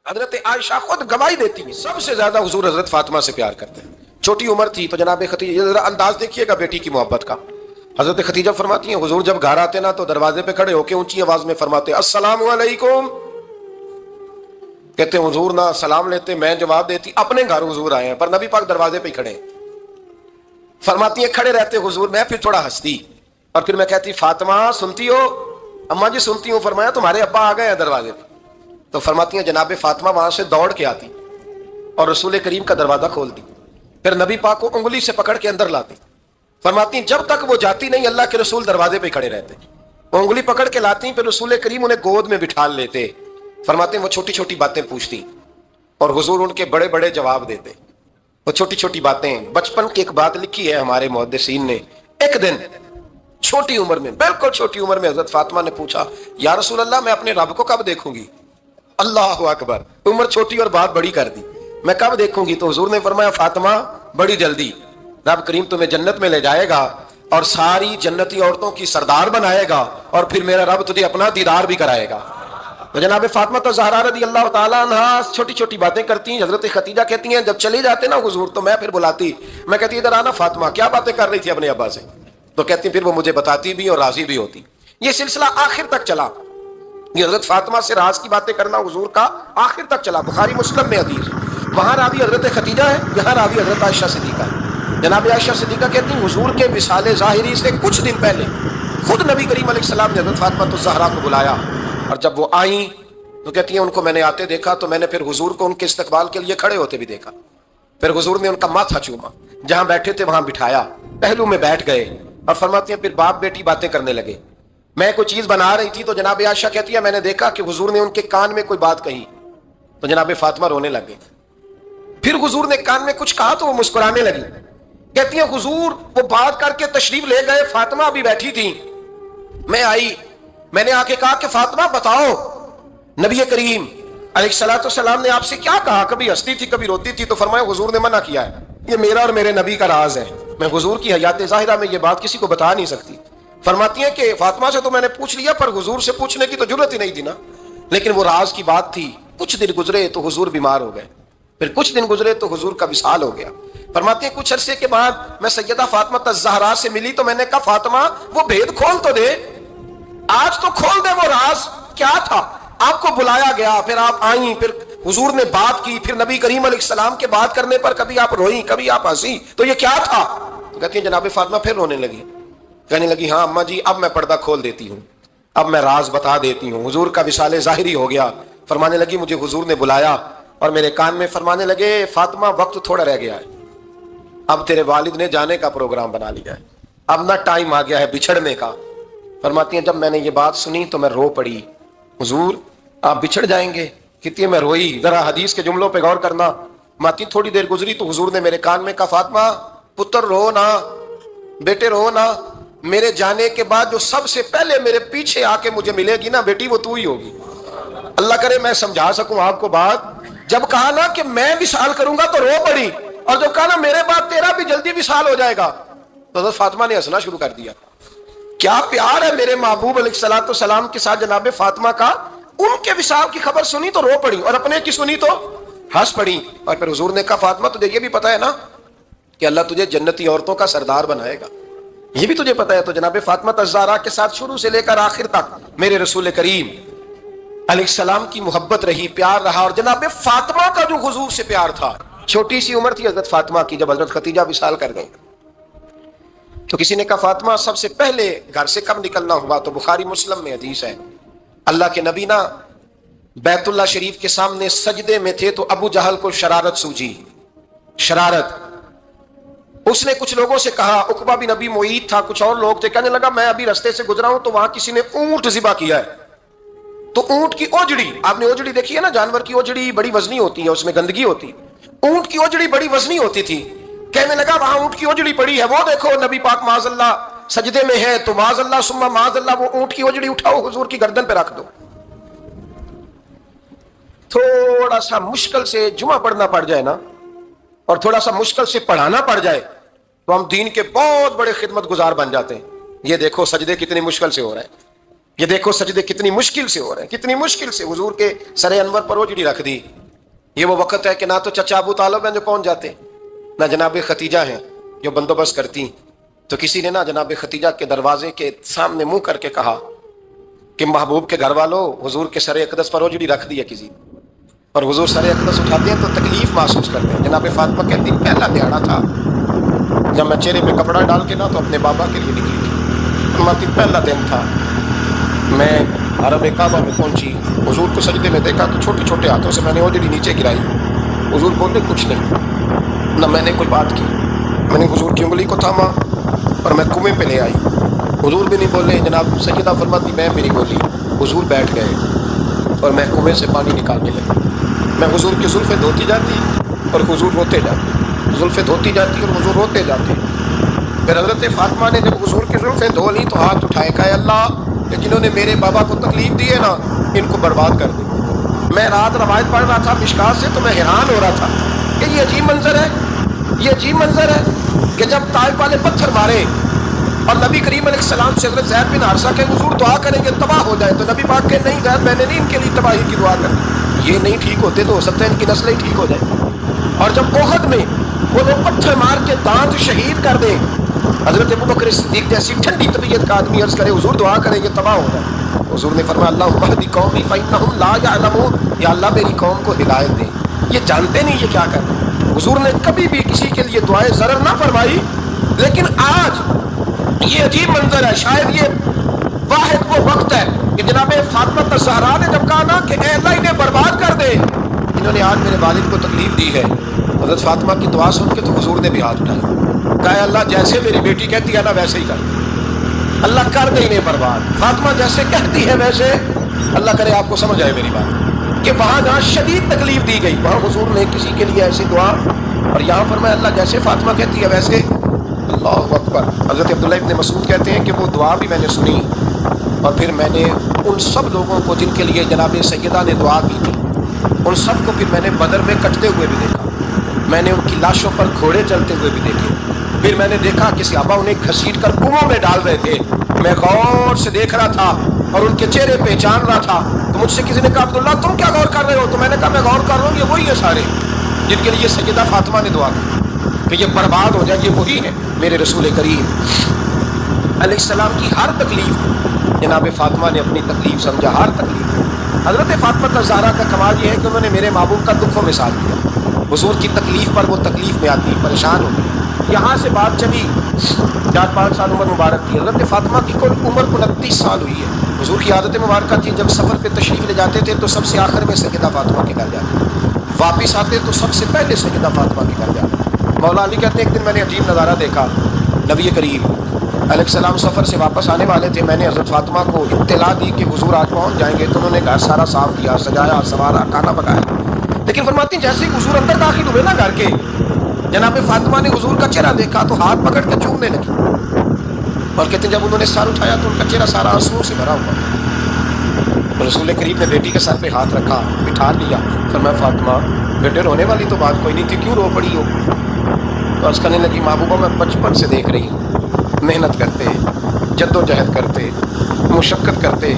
حضرت عائشہ خود گواہی دیتی ہیں سب سے زیادہ حضور حضرت فاطمہ سے پیار کرتے ہیں. چھوٹی عمر تھی تو جناب خدیجہ، ذرا انداز دیکھیے گا بیٹی کی محبت کا. حضرت خدیجہ فرماتی ہیں حضور جب گھر آتے نا تو دروازے پہ کھڑے ہو کے اونچی آواز میں فرماتے السلام علیکم. کہتے ہیں حضور نہ سلام لیتے، میں جواب دیتی اپنے گھر حضور آئے ہیں، پر نبی پاک دروازے پہ ہی کھڑے ہیں. فرماتی ہیں کھڑے رہتے حضور، میں پھر تھوڑا ہنستی اور پھر میں کہتی فاطمہ سنتی ہو؟ اماں جی سنتی ہوں. فرمایا تمہارے ابا آ گئے ہیں دروازے پہ. تو فرماتی ہیں جناب فاطمہ وہاں سے دوڑ کے آتی اور رسول کریم کا دروازہ کھولتی، پھر نبی پاک کو انگلی سے پکڑ کے اندر لاتی. فرماتی ہیں جب تک وہ جاتی نہیں اللہ کے رسول دروازے پہ کھڑے رہتے، وہ انگلی پکڑ کے لاتی، پھر رسول کریم انہیں گود میں بٹھا لیتے. فرماتے ہیں وہ چھوٹی چھوٹی باتیں پوچھتی اور حضور ان کے بڑے بڑے جواب دیتے. وہ چھوٹی چھوٹی باتیں، بچپن کی ایک بات لکھی ہے ہمارے محدثین نے. ایک دن چھوٹی عمر میں، بالکل چھوٹی عمر میں حضرت فاطمہ نے پوچھا یا رسول اللہ میں اپنے رب کو کب دیکھوں گی؟ اللہ اکبر، عمر چھوٹی اور بات بڑی کر دی، میں کب دیکھوں گی؟ تو حضور نے فرمایا فاطمہ بڑی جلدی، رب کریم تمہیں جنت میں لے جائے گا اور ساری جنتی عورتوں کی سردار بنائے گا اور پھر میرا رب تجھے اپنا دیدار بھی کرائے گا. تو جناب فاطمہ تو زہرا رضی اللہ تعالیٰ عنہا چھوٹی چھوٹی باتیں کرتی ہیں. حضرت خدیجہ کہتی ہیں جب چلے جاتے نا حضور تو میں پھر بلاتی، میں کہتی ادھر آنا فاطمہ، کیا باتیں کر رہی تھی اپنے ابا سے؟ تو کہتی پھر وہ مجھے بتاتی بھی اور راضی بھی ہوتی. یہ سلسلہ آخر تک چلا، یہ حضرت فاطمہ سے راز کی باتیں کرنا حضور کا آخر تک چلا. بخاری مسلم میں حدیث، وہاں راوی حضرت خدیجہ ہے، یہاں راوی حضرت عائشہ صدیقہ ہے. جناب عائشہ صدیقہ کہتی ہیں حضور کے وصال ظاہری سے کچھ دن پہلے خود نبی کریم علیہ السلام نے حضرت فاطمہ الزہرا کو بلایا، اور جب وہ آئیں تو کہتی ہیں ان کو میں نے آتے دیکھا تو میں نے پھر حضور کو ان کے استقبال کے لیے کھڑے ہوتے بھی دیکھا. پھر حضور نے ان کا ماتھا چوما، جہاں بیٹھے تھے وہاں بٹھایا، پہلو میں بیٹھ گئے اور فرماتی ہیں پھر باپ بیٹی باتیں کرنے لگے. میں کوئی چیز بنا رہی تھی تو جناب عائشہ کہتی ہے میں نے دیکھا کہ حضور نے ان کے کان میں کوئی بات کہی تو جناب فاطمہ رونے لگے. پھر حضور نے کان میں کچھ کہا تو وہ مسکرانے لگی. کہتی ہیں حضور وہ بات کر کے تشریف لے گئے، فاطمہ ابھی بیٹھی تھی، میں آئی، میں نے آ کے کہا کہ فاطمہ بتاؤ نبی کریم علیہ الصلوۃ والسلام نے آپ سے کیا کہا؟ کبھی ہنستی تھی کبھی روتی تھی. تو فرمایا حضور نے منع کیا ہے، یہ میرا اور میرے نبی کا راز ہے، میں حضور کی حیات ظاہرہ میں یہ بات کسی کو بتا نہیں سکتی. فرماتی ہیں کہ فاطمہ سے تو میں نے پوچھ لیا پر حضور سے پوچھنے کی تو ضرورت ہی نہیں تھی نا، لیکن وہ راز کی بات تھی. کچھ دن گزرے تو حضور بیمار ہو گئے، پھر کچھ دن گزرے تو حضور کا وصال ہو گیا. فرماتی ہیں کچھ عرصے کے بعد میں سیدہ فاطمہ الزہرا سے ملی تو میں نے کہا فاطمہ وہ بھید کھول تو دے، آج تو کھول دے وہ راز کیا تھا. آپ کو بلایا گیا، پھر آپ آئیں، پھر حضور نے بات کی، پھر نبی کریم علیہ السلام کے بات کرنے پر کبھی آپ روئیں کبھی آپ ہنسی، تو یہ کیا تھا؟ تو کہتی ہیں جناب فاطمہ پھر رونے لگی، کہنے لگی ہاں اماں جی اب میں پردہ کھول دیتی ہوں، اب میں راز بتا دیتی ہوں. حضور کا وصال ظاہری ہو گیا. فرمانے لگی مجھے حضور نے بلایا اور میرے کان میں فرمانے لگے فاطمہ وقت تھوڑا رہ گیا ہے، اب تیرے والد نے جانے کا پروگرام بنا لیا ہے، اب نہ ٹائم آ گیا ہے بچھڑنے کا. فرماتی ہیں جب میں نے یہ بات سنی تو میں رو پڑی، حضور آپ بچھڑ جائیں گے؟ کہتی ہے میں روئی. ذرا حدیث کے جملوں پہ غور کرنا. ماتی تھوڑی دیر گزری تو حضور نے میرے کان میں کہا فاطمہ پتر رو نہ، بیٹے رو نہ، میرے جانے کے بعد جو سب سے پہلے میرے پیچھے آ کے مجھے ملے گی نا بیٹی وہ تو ہی ہوگی. اللہ کرے میں سمجھا سکوں آپ کو بات. جب کہا نا کہ میں وصال کروں گا تو رو پڑی، اور جو کہا نا میرے بعد تیرا بھی جلدی وصال ہو جائے گا تو حضرت فاطمہ نے ہنسنا شروع کر دیا. کیا پیار ہے میرے محبوب علیہ الصلوۃ والسلام کے ساتھ جناب فاطمہ کا. ان کے وصال کی خبر سنی تو رو پڑی اور اپنے کی سنی تو ہنس پڑی. اور پھر حضور نے کہا فاطمہ تجھے یہ بھی پتا ہے نا کہ اللہ تجھے جنتی عورتوں کا سردار بنائے گا، یہ بھی تجھے پتا ہے. تو جناب فاطمہ الزہرا کے ساتھ شروع سے لے کر آخر تک میرے رسول کریم علیہ السلام کی محبت رہی، پیار رہا. اور جناب فاطمہ کا جو حضور سے پیار تھا، چھوٹی سی عمر تھی حضرت فاطمہ کی جب حضرت خدیجہ وصال کر گئی تو کسی نے کہا فاطمہ سب سے پہلے گھر سے کب نکلنا ہوا؟ تو بخاری مسلم میں حدیث ہے اللہ کے نبی نا بیت اللہ شریف کے سامنے سجدے میں تھے تو ابو جہل کو شرارت سوجی، شرارت. اس نے کچھ لوگوں سے کہا، عقبہ بن ابی معیط تھا، کچھ اور لوگ تھے، کہنے لگا میں ابھی رستے سے گزرا ہوں تو وہاں کسی نے اونٹ ذبح کیا ہے. تو اونٹ کی اوجڑی، آپ نے اوجڑی دیکھی ہے نا، جانور کی اوجڑی بڑی وزنی ہوتی ہے، اس میں گندگی ہوتی. اونٹ کی اوجڑی بڑی وزنی ہوتی تھی. کہنے لگا وہاں اونٹ کی اوجڑی پڑی ہے، وہ دیکھو نبی پاک معاذ اللہ سجدے میں ہے، تو معاذ اللہ ثم معاذ اللہ وہ اونٹ کی اوجڑی اٹھاؤ حضور کی گردن پہ رکھ دو. تھوڑا سا مشکل سے جمعہ پڑھنا پڑ جائے نا، اور تھوڑا سا مشکل سے پڑھانا پڑ جائے تو ہم دین کے بہت بڑے خدمت گزار بن جاتے ہیں. یہ دیکھو سجدے کتنی مشکل سے ہو رہے ہیں، یہ دیکھو سجدے کتنی مشکل سے ہو رہے ہیں، کتنی مشکل سے حضور کے سر انور پر اوجڑی رکھ دی۔ یہ وہ وقت ہے کہ نہ تو چچا ابو طالب ہیں جو پہنچ جاتے، نہ جناب ختیجہ ہیں جو بندوبست کرتی، تو کسی نے نہ جناب ختیجہ کے دروازے کے سامنے منہ کر کے کہا کہ محبوب کے گھر والوں حضور کے سر اقدس پر اوجڑی رکھ دی ہے کسی، اور حضور سر اقدس اٹھاتے ہیں تو تکلیف محسوس کرتے ہیں۔ جناب فاطمہ کہتی ہیں پہلا دیہڑا تھا جب میں چہرے پہ کپڑا ڈال کے نہ تو اپنے بابا کے لیے نکلی، فرماتی پہلا دن تھا، میں حرم کعبہ میں پہنچی، حضور کو سجدے میں دیکھا تو چھوٹے چھوٹے ہاتھوں سے میں نے اوجڑی نیچے گرائی، حضور بولے کچھ نہیں، نہ میں نے کوئی بات کی، میں نے حضور کی انگلی کو تھاما اور میں کنویں پہ لے آئی، حضور بھی نہیں بولے، جناب سیدہ فرماتی میں بھی نہیں بولی، حضور بیٹھ گئے اور میں کنویں سے پانی نکالنے لگا، میں حضور کی زلفیں دھوتی جاتی اور حضور روتے جاتے، زلفیں دھوتی جاتی اور حضور روتے جاتے۔ پھر حضرت فاطمہ نے جب حضور کی زلفیں دھو لی تو ہاتھ اٹھائے، کہا اللہ کہ جنہوں نے میرے بابا کو تکلیف دی ہے نا ان کو برباد کر دیں۔ میں رات روایت پڑھ رہا تھا مشکات سے تو میں حیران ہو رہا تھا کہ یہ عجیب منظر ہے، یہ عجیب منظر ہے کہ جب طائف والے پتھر مارے اور نبی کریم علیہ السلام سے حضرت زید بن حارثہ کے حضور دعا کریں گے تباہ ہو جائے، تو نبی پاک کہ نہیں زید میں نے نہیں ان کے لیے تباہی کی دعا کرنی، یہ نہیں ٹھیک ہوتے تو ہو سکتا ہے ان کی نسلیں ہی ٹھیک ہو جائیں۔ اور جب احد میں وہ لوگ پتھر مار کے دانت شہید کر دیں، حضرت ابوبکر صدیق جیسی ٹھنڈی طبیعت کا آدمی عرض کرے حضور دعا کریں گے تباہ ہو جائے، حضور نے فرمایا اللہم اہد قومی فانہم لا یعلمون، یا اللہ میری قوم کو ہدایت دے، یہ جانتے نہیں یہ کیا کر رہے ہیں۔ حضور نے کبھی بھی کسی کے لیے دعائیں ضرر نہ فرمائی، لیکن آج یہ عجیب منظر ہے، شاید یہ واحد وہ وقت ہے کہ جناب فاطمہ الزہرا نے جب کہا نا کہ اے اللہ انہیں برباد کر دے، انہوں نے آج میرے والد کو تکلیف دی ہے، حضرت فاطمہ کی دعا سن کے تو حضور نے بھی ہاتھ اٹھایا، کہا اللہ جیسے میری بیٹی کہتی ہے نا ویسے ہی کر دے، اللہ کر دے انہیں برباد۔ فاطمہ جیسے کہتی ہے ویسے، اللہ کرے آپ کو سمجھ آئے میری بات، کہ وہاں جہاں شدید تکلیف دی گئی وہاں حضور نے کسی کے لیے ایسی دعا، اور یہاں فرمایا اللہ جیسے فاطمہ کہتی ہے ویسے، اللہ اکبر۔ حضرت عبداللہ ابن مسعود کہتے ہیں کہ وہ دعا بھی میں نے سنی، اور پھر میں نے ان سب لوگوں کو جن کے لیے جناب سیدہ نے دعا کی تھی ان سب کو پھر میں نے بدر میں کٹتے ہوئے بھی دیکھا، میں نے ان کی لاشوں پر گھوڑے چلتے ہوئے بھی دیکھے، پھر میں نے دیکھا کہ صحابہ انہیں گھسیٹ کر کنووں میں ڈال رہے تھے، میں غور سے دیکھ رہا تھا اور ان کے چہرے پہچان رہا تھا، تو مجھ سے کسی نے کہا عبداللہ تم کیا غور کر رہے ہو؟ تو میں نے کہا میں غور کر رہا ہوں یہ وہی ہے سارے جن کے لیے سیدہ فاطمہ نے دعا کی کہ یہ برباد ہو جائے، یہ وہی ہے میرے رسول کریم علیہ السلام کی ہر تکلیف جناب فاطمہ نے اپنی تکلیف سمجھا، ہر تکلیف۔ حضرت فاطمہ الزہرا کا کمال یہ ہے کہ انہوں نے میرے محبوب کا دکھ و مثال کیا، حضور کی تکلیف پر وہ تکلیف میں آتی پریشان ہوتی، یہاں سے بات چلی 4-5 سال عمر مبارک کی، حضرت فاطمہ کی کل عمر 29 سال ہوئی ہے۔ حضور کی عادت مبارکہ تھی جب سفر پہ تشریف لے جاتے تھے تو سب سے آخر میں سیدہ فاطمہ کے گھر جاتے، واپس آتے تو سب سے پہلے سیدہ فاطمہ کے گھر جاتے۔ مولا علی کہتے ہیں ایک دن میں نے عجیب نظارہ دیکھا، نبی کریم علیہ السلام سفر سے واپس آنے والے تھے، میں نے حضرت فاطمہ کو اطلاع دی کہ حضور آج پہنچ جائیں گے، تو انہوں نے گھر سارا صاف کیا، سجایا، سنوارا، کھانا پکایا، لیکن فرماتی ہیں جیسے ہی حضور اندر داخل ہوئے نا گھر کے، جناب فاطمہ نے حضور کا چہرہ دیکھا تو ہاتھ پکڑ کے چومنے لگی، اور کہتے ہیں جب انہوں نے سر اٹھایا تو ان کا چہرہ سارا آنسوؤں سے بھرا ہوا، رسول کریم نے بیٹی کے سر پہ ہاتھ رکھا، بٹھا لیا، فرمایا فاطمہ بیٹے رونے والی تو بات کوئی نہیں تھی، کیوں رو پڑی ہو؟ تو عرض کرنے لگی محبوبہ میں بچپن سے دیکھ رہی ہوں محنت کرتے، جد و جہد کرتے، مشقت کرتے،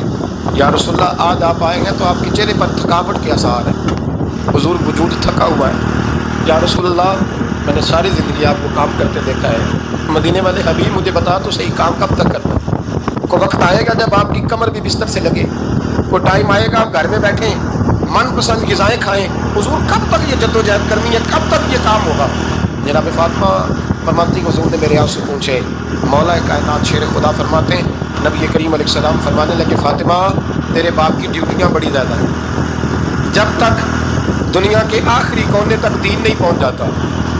یا رسول اللہ آج آپ آئے ہیں تو آپ کے چہرے پر تھکاوٹ کے آثار ہے، حضور وجود تھکا ہوا ہے، یا رسول اللہ میں نے ساری زندگی آپ کو کام کرتے دیکھا ہے، مدینے والے حبیب مجھے بتا تو صحیح کام کب تک کرنا ہے؟ کوئی وقت آئے گا جب آپ کی کمر بھی بستر سے لگے، کوئی ٹائم آئے گا آپ گھر میں بیٹھیں من پسند غذائیں کھائیں، حضور کب تک یہ جد و جہد کرنی ہے، کب تک یہ کام ہوگا؟ جناب فاطمہ فرماتی حضور نے میرے آنسو پوچھے، مولا کائنات شیر خدا فرماتے ہیں نبی کریم علیہ السلام فرمانے لگے فاطمہ تیرے باپ کی ڈیوٹیاں بڑی زیادہ ہیں، جب تک دنیا کے آخری کونے تک دین نہیں پہنچ جاتا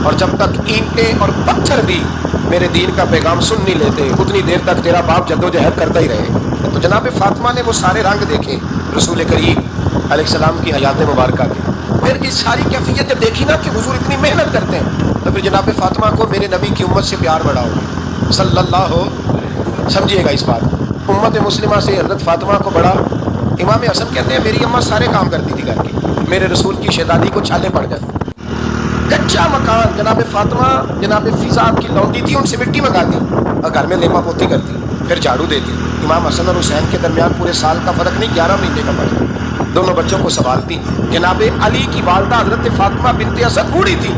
اور جب تک اینٹیں اور پتھر بھی میرے دین کا پیغام سن نہیں لیتے اتنی دیر تک تیرا باپ جد و جہد کرتا ہی رہے۔ تو جناب فاطمہ نے وہ سارے رنگ دیکھے رسول کریم علیہ السلام کی حیات مبارکہ کے، پھر اس ساری کیفیت جب دیکھی نا کہ حضور اتنی محنت کرتے ہیں تو پھر جناب فاطمہ کو میرے نبی کی امت سے پیار بڑھا ہوگا صلی اللہ ہو، سمجھیے گا اس بات، امت مسلمہ سے حضرت فاطمہ کو بڑا۔ امام حسن کہتے ہیں میری اماں سارے کام کرتی تھی گھر کے، میرے رسول کی شہزادی کو چھالے پڑ جاتے، کچا مکان جناب فاطمہ جناب فضا کی لونڈی تھی ان سے مٹی منگاتی اور گھر میں لیپا پوتی کرتی، پھر جھاڑو دیتی. امام حسن اور حسین کے درمیان پورے سال کا فرق نہیں، 11 مہینے کا فرق. دونوں بچوں کو سنبھالتی. جناب علی کی والدہ حضرت فاطمہ بنت اسد بوڑھی تھی.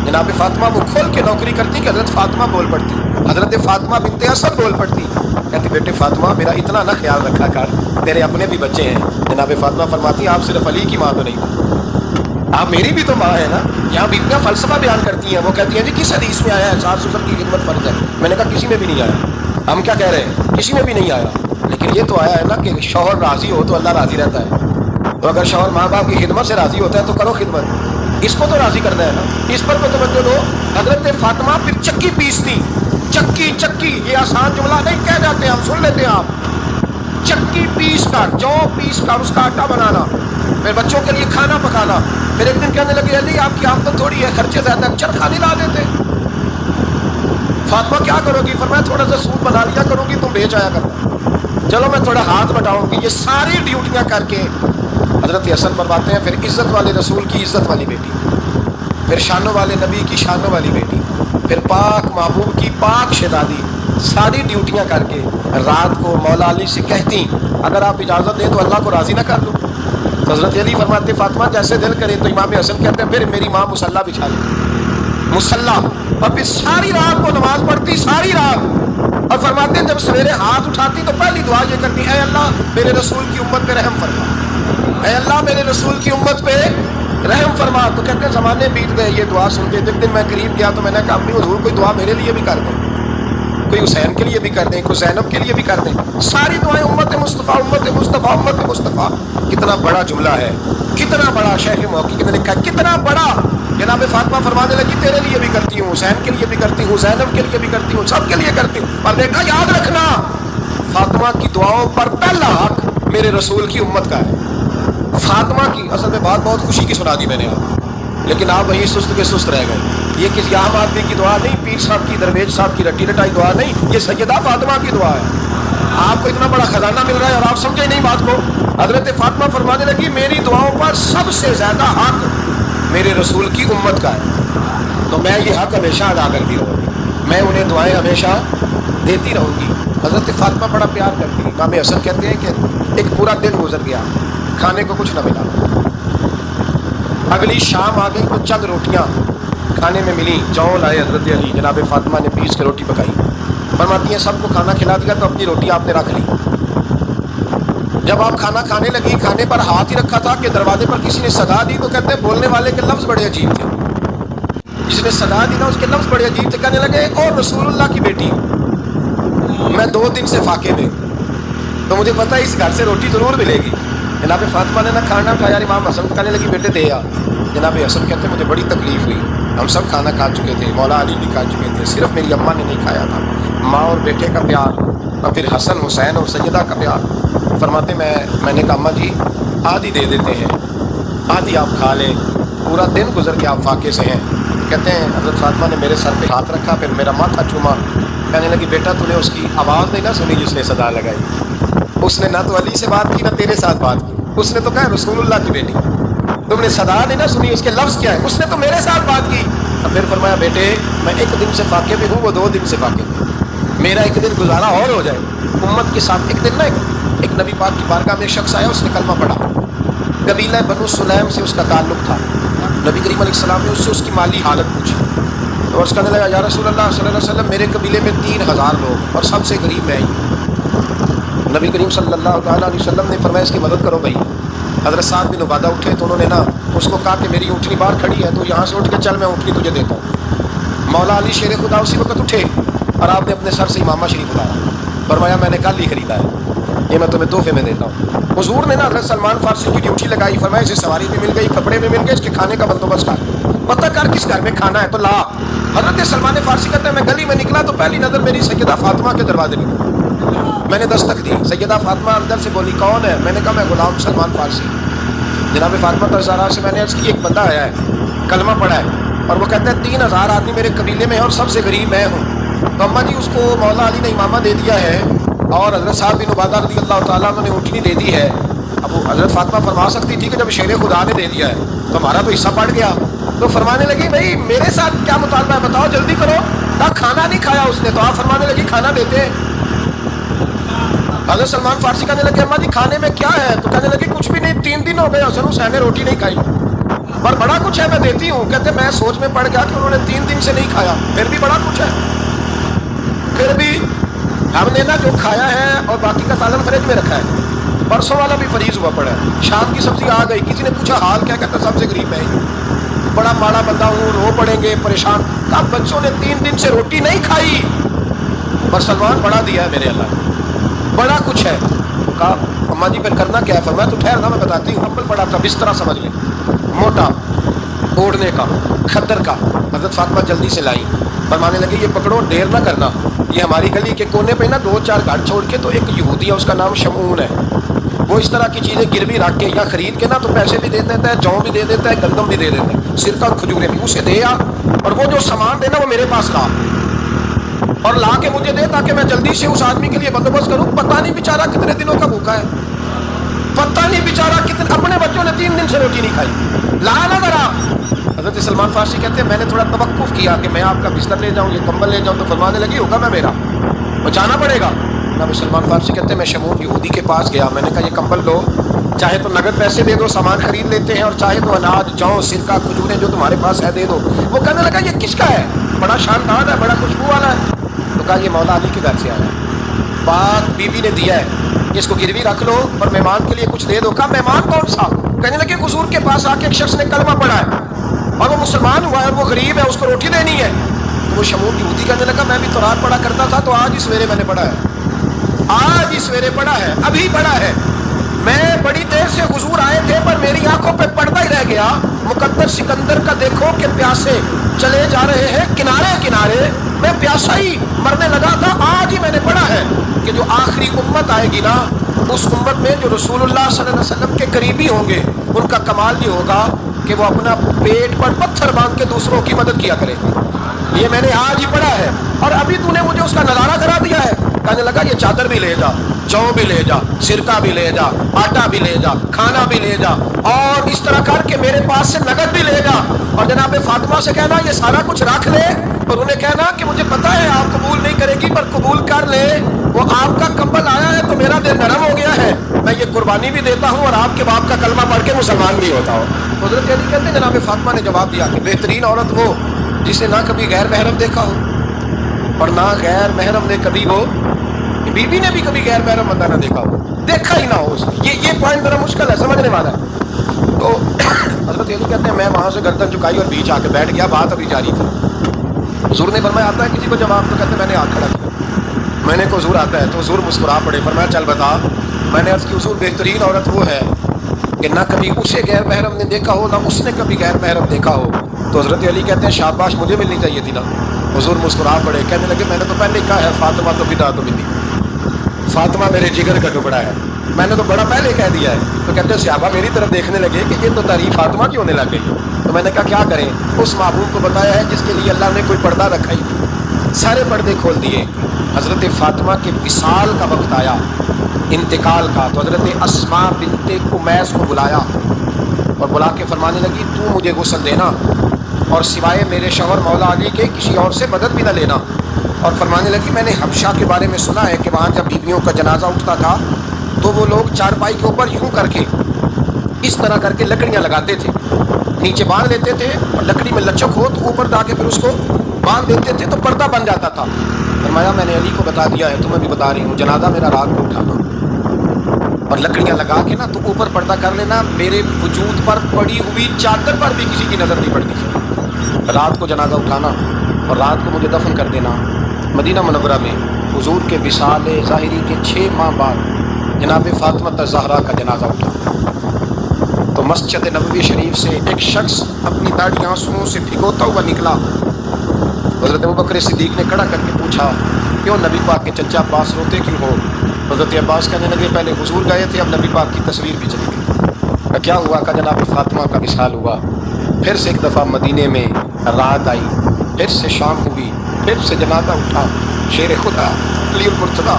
جناب فاطمہ وہ کھول کے نوکری کرتی کہ حضرت فاطمہ بول پڑتی. حضرت فاطمہ بنت اسد بول پڑتی. کہتی بیٹے فاطمہ میرا اتنا نہ خیال رکھا کر، تیرے اپنے بھی بچے ہیں. جناب فاطمہ فرماتی آپ صرف علی کی ماں تو نہیں، آپ میری بھی تو ماں ہے نا. یہاں بھی اتنا فلسفہ بیان کرتی ہیں. وہ کہتی ہیں جی کس حدیث میں آیا ہے ساس سسر کی خدمت فرض ہے؟ میں نے کہا کسی میں بھی نہیں آیا. ہم کیا کہہ رہے ہیں؟ کسی میں بھی نہیں آیا. لیکن یہ تو آیا ہے نا کہ شوہر راضی ہو تو اللہ راضی رہتا ہے. تو اگر شوہر ماں باپ کی خدمت سے راضی ہوتا ہے تو کرو خدمت. اس کو تو راضی کرنا ہے نا، اس پر تو توجہ دو. حضرت فاطمہ پھر چکی پیستی. چکی چکی یہ آسان جملہ نہیں کہہ جاتے، ہم سن لیتے ہیں. آپ چکی پیس کر، جو پیس کر اس کا آٹا بنانا، پھر بچوں کے لیے کھانا پکانا. پھر ایک دن کہنے لگے علی آپ کی آمدن تھوڑی ہے، خرچے زیادہ، چرخا نہیں لا دیتے. فاطمہ کیا کرو گی؟ فرمایا تھوڑا سا سوٹ بنا لیا کرو گی، تم بیچ آیا کرنا. چلو میں تھوڑا ہاتھ بٹاؤں گی. یہ ساری ڈیوٹیاں کر کے حضرت حسن فرماتے ہیں پھر عزت والے رسول کی عزت والی بیٹی، پھر شانوں والے نبی کی شانوں والی بیٹی، پھر پاک محبوب کی پاک شہزادی، ساری ڈیوٹیاں کر کے رات کو مولا علی سے کہتی اگر آپ اجازت دیں تو اللہ کو راضی نہ کر لوں. حضرت علی فرماتے فاطمہ جیسے دل کرے. تو امام حسن کہتے ہیں پھر میری ماں مصلی بچھا لے، مصلی، اور پھر ساری رات کو نماز پڑھتی، ساری رات. اور فرماتے ہیں جب سویرے ہاتھ اٹھاتی تو پہلی دعا یہ کرتی اے اللہ میرے رسول کی امت پہ رحم فرما، اے اللہ میرے رسول کی امت پہ رحم فرما. تو کہتے ہیں زمانے بیت گئے یہ دعا سن کے. جب دن میں قریب گیا تو میں نے کہا اپنی حضور کوئی دعا میرے لیے بھی کر دیں، کوئی حسین کے لیے بھی کر دیں، کوئی زینب کے لیے بھی کر دیں. ساری دعائیں امت مصطفیٰ امت مصطفیٰ امت مصطفیٰ. کتنا بڑا جملہ ہے، کتنا بڑا شیخ موقع نے لکھا، کتنا بڑا. جناب فاطمہ فرمانے لگی تیرے لیے بھی کرتی ہوں، حسین کے لیے بھی کرتی ہوں، زینب کے لیے بھی کرتی ہوں، سب کے لیے کرتی ہوں. اور دیکھا یاد رکھنا فاطمہ کی دعاؤں پر پہلا حق میرے رسول کی امت کا ہے. فاطمہ کی اصل میں بات بہت خوشی کی سنا دی میں نے آپ، لیکن آپ وہیں سست کے سست رہ گئے. یہ کسی عام آدمی کی دعا نہیں، پیر صاحب کی درویش صاحب کی رٹی رٹائی دعا نہیں، یہ سیدہ فاطمہ کی دعا ہے. آپ کو اتنا بڑا خزانہ مل رہا ہے اور آپ سمجھے نہیں بات کو. حضرت فاطمہ فرمانے لگی میری دعاؤں پر سب سے زیادہ حق میرے رسول کی امت کا ہے، تو میں یہ حق ہمیشہ ادا کرتی رہوں گی، میں انہیں دعائیں ہمیشہ دیتی رہوں گی. حضرت فاطمہ بڑا پیار کرتی. امام حسن کہتے ہیں کہ ایک پورا دن گزر گیا، کھانے کو کچھ نہ ملا. اگلی شام آ گئی تو چند روٹیاں کھانے میں ملی. چاول لائے حضرت علی، جناب فاطمہ نے پیس کے روٹی پکائی. فرماتی ہیں سب کو کھانا کھلا دیا تو اپنی روٹی آپ نے رکھ لی. جب آپ کھانا کھانے لگی، کھانے پر ہاتھ ہی رکھا تھا کہ دروازے پر کسی نے صدا دی. تو کہتے ہیں بولنے والے کے لفظ بڑے عجیب تھے، جس نے صدا دی نا اس کے لفظ بڑے عجیب تھے. کہنے لگے اور رسول اللہ کی بیٹی میں 2 دن سے فاقے میں، تو مجھے پتا ہے اس گھر سے روٹی ضرور ملے گی. جناب فاطمہ نے نہ کھانا اٹھایا. امام حسن کہنے لگی بیٹے دے آ. جناب حسن کہتے ہیں مجھے بڑی تکلیف ہوئی، ہم سب کھانا کھا چکے تھے، مولا علی بھی کھا چکے تھے، صرف میری اماں نے نہیں کھایا تھا. ماں اور بیٹے کا پیار، اور پھر حسن حسین اور سیدہ کا پیار. فرماتے میں نے کہا اماں جی آدھی دے دیتے ہیں، آدھی آپ کھا لیں، پورا دن گزر کے آپ فاقے سے ہیں. کہتے ہیں حضرت فاطمہ نے میرے سر پہ ہاتھ رکھا، پھر میرا ماتھا چوما. کہنے لگی بیٹا تو نے اس کی آواز نہیں نہ سنی جس نے صدا لگائی؟ اس نے نہ تو علی سے بات کی نہ تیرے ساتھ بات کی، اس نے تو کہا رسول اللہ کی بیٹی. تم نے صدا نہیں نہ سنی، اس کے لفظ کیا ہے؟ اس نے تو میرے ساتھ بات کی. اور پھر فرمایا بیٹے میں 1 دن سے فاقے میں ہوں، وہ 2 دن سے فاقے میں. میرا 1 دن گزارا اور ہو جائے امت کے ساتھ. ایک دن نا ایک نبی پاک کی بارگاہ میں ایک شخص آیا، اس نے کلمہ پڑھا. قبیلہ بنو سلیم سے اس کا تعلق تھا. نبی کریم علیہ السلام نے اس سے اس کی مالی حالت پوچھی. تو اس کہنے لگا یا رسول اللہ صلی اللہ علیہ وسلم میرے قبیلے میں 3000 لوگ اور سب سے غریب میں ہی. نبی کریم صلی اللہ تعالیٰ علیہ وسلم نے فرمایا اس کی مدد کرو بھائی. حضرت سعد بن عبادہ اٹھے تو انہوں نے نا اس کو کہا کہ میری اونٹنی باہر کھڑی ہے تو یہاں سے اٹھ کے چل میں اونٹنی تجھے دیتا ہوں. مولا علی شیر خدا اسی وقت اٹھے اور آپ نے اپنے سر سے امامہ شریف اتارا. فرمایا میں نے کل ہی خریدا ہے، یہ میں تمہیں تحفے میں دیتا ہوں. حضور نے نا حضرت سلمان فارسی کی ڈیوٹی لگائی. فرمایا اسے سواری بھی مل گئی، کپڑے بھی مل گئے، اس کے کھانے کا بندوبست کر، پتہ کر کس گھر میں کھانا ہے تو لا. حضرت سلمان فارسی کہتے ہیں میں گلی میں نکلا تو پہلی نظر میری سیدہ فاطمہ کے دروازے میں پڑی. میں نے دستک دی، سیدہ فاطمہ اندر سے بولی کون ہے؟ میں نے کہا میں غلام سلمان فارسی. جناب فاطمہ تزارہ سے میں نے عرض کی ایک بندہ آیا ہے، کلمہ پڑھا ہے، اور وہ کہتا ہے 3000 آدمی میرے قبیلے میں ہے اور سب سے غریب میں ہوں. تو اماں جی اس کو مولا علی نے امامہ دے دیا ہے اور حضرت صاحب بن عبادہ رضی اللہ تعالیٰ عنہ نے اونٹنی دے دی ہے. اب حضرت فاطمہ فرما سکتی تھی کہ جب شیر خدا نے دے دیا ہے تو ہمارا تو حصہ پڑ گیا. تو فرمانے لگی بھائی میرے ساتھ کیا مطالبہ ہے بتاؤ جلدی کرو. کہا کھانا نہیں کھایا اس نے. تو آپ فرمانے لگی کھانا دیتے ہیں. حضرت سلمان فارسی کہنے لگے اماں جی کھانے میں کیا ہے؟ تو کہنے لگے کچھ بھی نہیں، 3 دن ہو گئے حسن حسین نے روٹی نہیں کھائی، پر بڑا کچھ ہے میں دیتی ہوں۔ کہتے میں سوچ میں پڑ گیا کہ انہوں نے 3 دن سے نہیں کھایا، پھر بھی بڑا کچھ ہے، پھر بھی ہم نے نا جو کھایا ہے اور باقی کا سالن فریج میں رکھا ہے، پرسوں والا بھی فریز ہوا پڑا ہے، شام کی سبزی آ گئی، کسی نے پوچھا حال کیا؟ کہتا سب سے غریب میں ہی، بڑا ماڑا بندہ ہوں، رو پڑیں گے، پریشان۔ کہا بچوں نے 3 دن سے روٹی نہیں کھائی، پر سلمان بڑا دیا ہے میرے اللہ نے، بڑا کچھ ہے۔ کہا اماں جی پھر کرنا کیا ہے؟ فرمایا تو ٹھہرنا میں بتاتی ہوں۔ کمبل پڑا تھا، بسترا سمجھ لیں، موٹا اوڑھنے کا، کھدر کا۔ حضرت فاطمہ جلدی سے لائی، فرمانے لگے یہ پکڑو، دیر نہ کرنا، یہ ہماری گلی کے کونے پہ نا 2-4 گھر چھوڑ کے تو ایک یہودی ہے، اس کا نام شمعون ہے، وہ اس طرح کی چیزیں گروی رکھ کے یا خرید کے نا تو پیسے بھی دے دیتا ہے، جو بھی دے دیتا ہے، گندم بھی دے دیتا ہے، سرکہ اور کھجورے بھی، اسے دے آ، اور وہ جو سامان دینا وہ میرے پاس لا، اور لا کے مجھے دے تاکہ میں جلدی سے اس آدمی کے لیے بندوبست کروں۔ پتہ نہیں بیچارہ کتنے دنوں کا بھوکا ہے، پتہ نہیں بیچارہ کتنے، اپنے بچوں نے 3 دن سے روٹی نہیں کھائی، لا نہ ذرا۔ حضرت سلمان فارسی کہتے ہیں میں نے تھوڑا توقف کیا کہ میں آپ کا بستر لے جاؤں، یہ کمبل لے جاؤں، تو فرمانے لگی ہوگا میں میرا بچانا پڑے گا۔ جناب سلمان فارسی کہتے ہیں میں شمعون یہودی کے پاس گیا، میں نے کہا یہ کمبل لو، چاہے تو نقد پیسے دے دو، سامان خرید لیتے ہیں، اور چاہے تو اناج، جو، سرکہ، کھجوریں جو تمہارے پاس ہے دے دو۔ وہ کہنے لگا یہ کس کا ہے؟ بڑا شاندار ہے، بڑا خوشبو والا ہے۔ تو کہا یہ مولا علی کے گھر سے آیا ہے، پاک بیوی نے دیا ہے، اس کو گروی رکھ لو اور مہمان کے لیے کچھ دے دو۔ کہا مہمان کون سا؟ کہنے لگے حضور کے پاس آ کے ایک شخص نے کلمہ پڑھا ہے اور وہ مسلمان ہوا ہے اور وہ غریب ہے، اس کو روٹی دینی ہے۔ تو وہ شمعون یہودی کہنے لگا میں بھی تورات پڑھا کرتا تھا، تو آج ہی سویرے میں نے پڑھا ہے، آج ہی سویرے پڑھا ہے، ابھی پڑھا ہے، میں بڑی دیر سے حضور آئے تھے پر میری آنکھوں پہ پردہ ہی رہ گیا، مقدر سکندر کا دیکھو کہ پیاسے چلے جا رہے ہیں کنارے کنارے، میں پیاسا ہی مرنے لگا تھا، آج ہی میں نے پڑھا ہے کہ جو آخری امت آئے گی نا، اس امت میں جو رسول اللہ صلی اللہ علیہ وسلم کے قریبی ہوں گے، ان کا کمال یہ ہوگا کہ وہ اپنا پیٹ پر پتھر باندھ کے دوسروں کی مدد کیا کریں گے۔ یہ میں نے آج ہی پڑھا ہے اور ابھی تو نے مجھے اس کا نظارہ کرا دیا ہے۔ کہنے لگا یہ چادر بھی لے جا، جو بھی لے جا، سرکہ بھی لے جا، آٹا بھی لے جا، کھانا بھی لے جا، اور اس طرح کر کے میرے پاس سے نقد بھی لے جا، اور جناب فاطمہ سے کہنا یہ سارا کچھ رکھ لے، اور انہیں کہنا کہ مجھے پتا ہے آپ قبول نہیں کرے گی پر قبول کر لے، وہ آپ کا کمبل آیا ہے تو میرا دل نرم ہو گیا ہے، میں یہ قربانی بھی دیتا ہوں اور آپ کے باپ کا کلمہ پڑھ کے مسلمان بھی ہوتا ہوں۔ حضرت علی کہتے ہیں جناب فاطمہ نے جواب دیا کہ بہترین عورت وہ جسے نہ کبھی غیر محرم دیکھا ہو اور نہ غیر محرم نے کبھی وہ بی بی نے بھی کبھی غیر محرم بندہ نہ دیکھا ہو، دیکھا ہی نہ ہو اس نے۔ یہ پوائنٹ ذرا مشکل ہے سمجھنے والا ہے۔ تو حضرت علی کہتے ہیں میں وہاں سے گردن چکائی اور بیچ آ کے بیٹھ گیا، بات ابھی جاری تھی۔ حضور نے فرمایا آتا ہے کسی کو جواب؟ تو کہتے ہیں میں نے ہاتھ کھڑا کیا، میں نے کو حضور آتا ہے، تو حضور مسکرا پڑے، فرمایا چل بتا۔ میں نے عرض کی حضور بہترین عورت وہ ہے کہ نہ کبھی اسے غیر محرم نے دیکھا ہو نہ اس نے کبھی غیر محرم دیکھا ہو۔ تو حضرت علی کہتے ہیں شاباش مجھے ملنی چاہیے تھی نا۔ حضور مسکرا پڑے، کہنے لگے میں نے تو پہلے کہا ہے فاطمہ تو بدا تو بنی، فاطمہ میرے جگر کا ٹکڑا ہے، میں نے تو بڑا پہلے کہہ دیا ہے۔ تو کہتے ہیں صحابہ میری طرف دیکھنے لگے کہ یہ تو تعریف فاطمہ کی ہونے لگ گئی۔ تو میں نے کہا کیا کریں؟ اس محبوب کو بتایا ہے جس کے لیے اللہ نے کوئی پردہ رکھا ہی نہیں، سارے پردے کھول دیے۔ حضرت فاطمہ کے وصال کا وقت آیا، انتقال کا، تو حضرت اسماء بنت امیس کو بلایا اور بلا کے فرمانے لگی تو مجھے غسل دینا اور سوائے میرے شوہر مولا علی کے کسی اور سے مدد بھی نہ لینا۔ اور فرمانے لگی میں نے حبشہ کے بارے میں سنا ہے کہ وہاں جب بیویوں کا جنازہ اٹھتا تھا تو وہ لوگ چارپائی کے اوپر یوں کر کے اس طرح کر کے لکڑیاں لگاتے تھے، نیچے باندھ لیتے تھے اور لکڑی میں لچک ہو تو اوپر جا کے پھر اس کو باندھ دیتے تھے تو پردہ بن جاتا تھا۔ فرمایا میں نے علی کو بتا دیا ہے، تمہیں بھی بتا رہی ہوں، جنازہ میرا رات کو اٹھانا اور لکڑیاں لگا کے نا تو اوپر پردہ کر لینا، میرے وجود پر پڑی ہوئی چادر پر بھی کسی کی نظر نہیں پڑنی چاہیے۔ رات کو جنازہ اٹھانا اور رات کو مجھے دفن کر دینا۔ مدینہ منورہ میں حضور کے وصال ظاہری کے 6 ماہ بعد جناب فاطمہ زہرا کا جنازہ اٹھا، تو مسجد نبوی شریف سے ایک شخص اپنی داڑھی آنسوؤں سے بھگوتا ہوا نکلا۔ حضرت ابوبکر صدیق نے کھڑا کر کے پوچھا کیوں نبی پاک کے چچا عباس روتے کیوں ہو؟ حضرت عباس کہنے لگے پہلے حضور گئے تھے، اب نبی پاک کی تصویر بھی چلی گئی۔ کیا ہوا؟ کہ جناب فاطمہ کا وصال ہوا، پھر سے ایک دفعہ مدینے میں رات آئی، پھر سے شام ہوئی، پھر سے جنازہ اٹھا۔ شیر خدا علی المرتضیٰ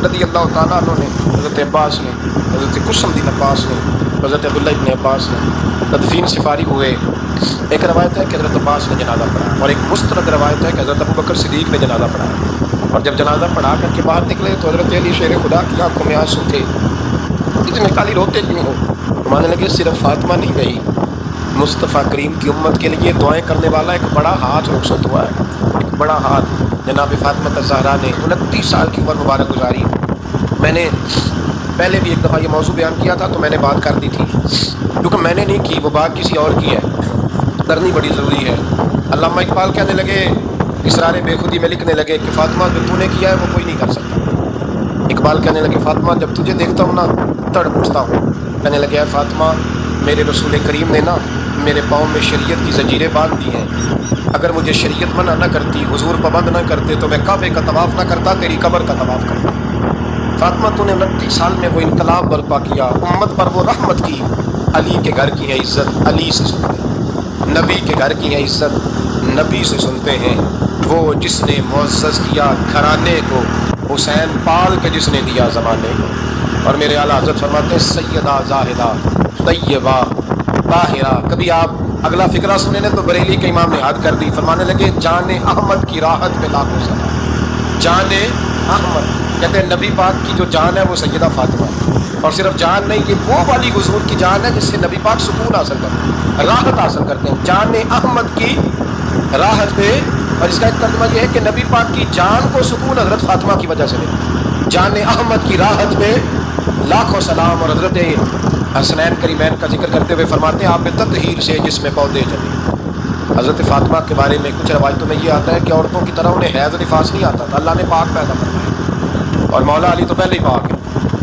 رضی اللہ تعالیٰ عنہ نے، حضرت عباس نے، حضرت قسم بن عباس نے، حضرت عبداللہ ابن عباس نے تدفین سے فارغ ہوئے۔ ایک روایت ہے کہ حضرت عباس نے جنازہ پڑھا اور ایک مستند روایت ہے کہ حضرت ابوبکر صدیق نے جنازہ پڑھا۔ اور جب جنازہ پڑھا کر کے باہر نکلے تو حضرت علی شیر خدا کی آنکھوں میں آنسو تھے. اتنے کالی روتے کیوں ہو؟ فرمانے لگے صرف فاطمہ نہیں گئی، مصطفیٰ کریم کی امت کے لیے دعائیں کرنے والا ایک بڑا ہاتھ رخصت ہوا ہے. ایک بڑا ہاتھ جناب فاطمہ الزہرا نے 29 سال کی عمر مبارک گزاری. میں نے پہلے بھی ایک دفعہ یہ موضوع بیان کیا تھا تو میں نے بات کر دی تھی، کیونکہ میں نے نہیں کی، وہ بات کسی اور کی ہے، کرنی بڑی ضروری ہے. علامہ اقبال کہنے لگے، اسرار بے خودی میں لکھنے لگے کہ فاطمہ جو تو نے کیا ہے وہ کوئی نہیں کر سکتا. اقبال کہنے لگے فاطمہ جب تجھے دیکھتا ہوں نا تڑپ اٹھتا ہوں. کہنے لگے فاطمہ میرے رسول کریم نے نا میرے پاؤں میں شریعت کی زنجیریں باندھ دی ہیں، اگر مجھے شریعت منع نہ کرتی، حضور پابند نہ کرتے تو میں کعبے کا طواف نہ کرتا، تیری قبر کا طواف کرتا. فاطمہ تو نے 29 سال میں وہ انقلاب برپا کیا، امت پر وہ رحمت کی. علی کے گھر کی ہے عزت، علی سے سنتے ہیں. نبی کے گھر کی ہے عزت، نبی سے سنتے ہیں. وہ جس نے معزز کیا گھرانے کو، حسین پال کے جس نے دیا زمانے کو. اور میرے اعلیٰ حضرت فرماتے ہیں سیدہ زاہدہ طیبہ طاہرہ. کبھی آپ اگلا فقرہ سنیں تو بریلی کے امام نے یاد کر دی. فرمانے لگے جان احمد کی راحت پہ لاکھوں سلام. جان احمد کہتے ہیں نبی پاک کی جو جان ہے وہ سیدہ فاطمہ ہے. اور صرف جان نہیں، یہ وہ والی حضور کی جان ہے جس سے نبی پاک سکون حاصل کرتے ہیں، راحت حاصل کرتے ہیں. جان احمد کی راحت پہ، اور اس کا ایک ترجمہ یہ ہے کہ نبی پاک کی جان کو سکون حضرت فاطمہ کی وجہ سے ملا. جان احمد کی راحت پہ لاکھوں سلام. اور حضرت حسنین کریمین کا ذکر کرتے ہوئے فرماتے ہیں آپ تطہیر سے جس میں پودے جمے. حضرت فاطمہ کے بارے میں کچھ روایتوں میں یہ آتا ہے کہ عورتوں کی طرح انہیں حیض و نفاس نہیں آتا تھا، اللہ نے پاک پیدا فرمایا، اور مولا علی تو پہلے ہی پاک ہے.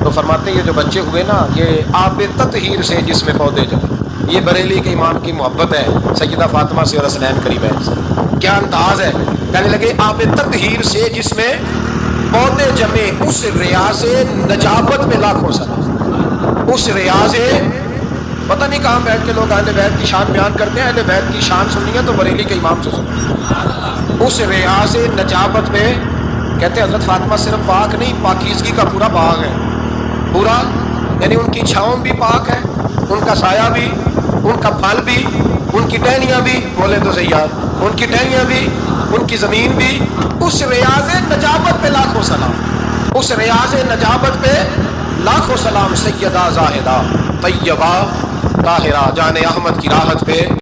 تو فرماتے ہیں یہ جو بچے ہوئے نا یہ آپ تطہیر سے جس میں پودے جمے. یہ بریلی کے امام کی محبت ہے سیدہ فاطمہ سے اور حسنین کریمین سے. کیا انداز ہے، کہنے لگے آپ تطہیر سے جس میں پودے جمے، اس ریاض نجابت میں لاکھوں سلام. اس ریاض، پتہ نہیں کہاں بیٹھ کے لوگ اہل بیت کی شان بیان کرتے ہیں. اہل بیت کی شان سننی ہے تو بریلی کے امام سے سنو. اس ریاض نجابت میں کہتے ہیں حضرت فاطمہ صرف پاک نہیں، پاکیزگی کا پورا باغ ہے، پورا. یعنی ان کی چھاؤں بھی پاک ہے، ان کا سایہ بھی، ان کا پھل بھی، ان کی ٹہنیاں بھی، بولے تو صحیح یار، ان کی ٹہنیاں بھی، ان کی زمین بھی. اس ریاض نجابت پہ لاکھوں سلام. اس ریاض نجابت پہ لاکھوں سلام. سیدہ زاہدہ طیبہ طاہرہ جان احمد کی راحت پہ